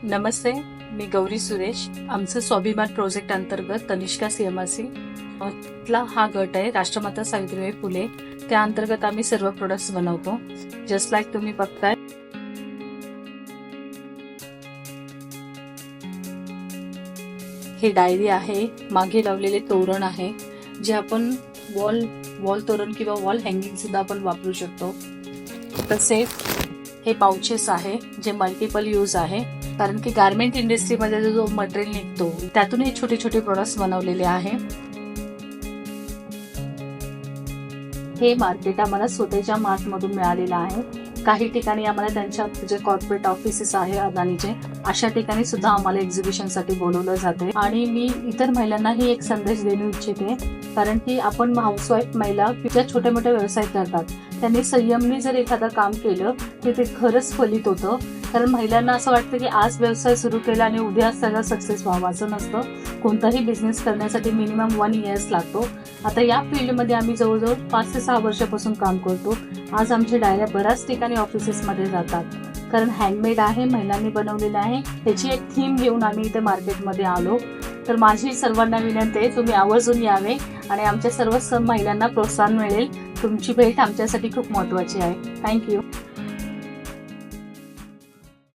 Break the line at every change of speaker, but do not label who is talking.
नमस्ते, मी गौरी सुरेश. आमचं स्वाभिमान प्रोजेक्ट अंतर्गत तनिष्का सीएमआरसी ला हा गट आहे, राष्ट्रमाता सावित्रीबाई फुले. त्या अंतर्गत आम्ही सर्व प्रोडक्ट्स बनवतो. जस्ट लाईक तुम्ही बघताय, हे डायरी आहे, मागे लावलेले तोरण आहे, जे आपण वॉल तोरण किंवा वॉल हँगिंग सुद्धा आपण वापरू शकतो. तसेच हे पाउचेस आहे, जे मल्टिपल यूज आहे, कारण की गारमेंट इंडस्ट्रीमध्ये जो मटेरियल निघतो त्यातून हे छोटे छोटे प्रोडक्ट्स बनवलेले आहे. हे मार्केट आम्हाला स्वतःच्या मार्टमधून मिळालेलं आहे. काही ठिकाणी आम्हाला त्यांच्या जे कॉर्पोरेट ऑफिसेस आहे अदानीचे, अशा ठिकाणी सुद्धा आम्हाला एक्झिबिशनसाठी बोलवलं जाते. आणि मी इतर महिलांनाही एक संदेश देऊ इच्छिते, कारण की आपण हाऊसवाईफ महिला ज्या छोटे मोठे व्यवसाय करतात, त्यांनी संयमने जर एखादं काम केलं तर ते खरंच फलित होतं. कारण महिलांना असं वाटतं की आज व्यवसाय सुरू केला आणि उद्याच त्याला सक्सेस व्हावा, असं नसतं. कोणताही बिझनेस करण्यासाठी मिनिमम 1 इयर्स लागतो. आता या फील्डमध्ये आम्ही जवळजवळ 5 ते 6 वर्षापासून काम करतो. आज आमच्या डायऱ्या बऱ्याच ठिकाणी ऑफिसेसमध्ये जातात, कारण हँडमेड आहे, महिलांनी बनवलेलं आहे. त्याची एक थीम घेऊन आम्ही इथे मार्केटमध्ये आलो. तर माझी सर्वांना विनंती आहे, तुम्ही आवर्जून यावे आणि आमच्या सर्व महिलांना प्रोत्साहन मिळेल. तुमची भेट आमच्यासाठी खूप महत्त्वाची आहे. थँक्यू.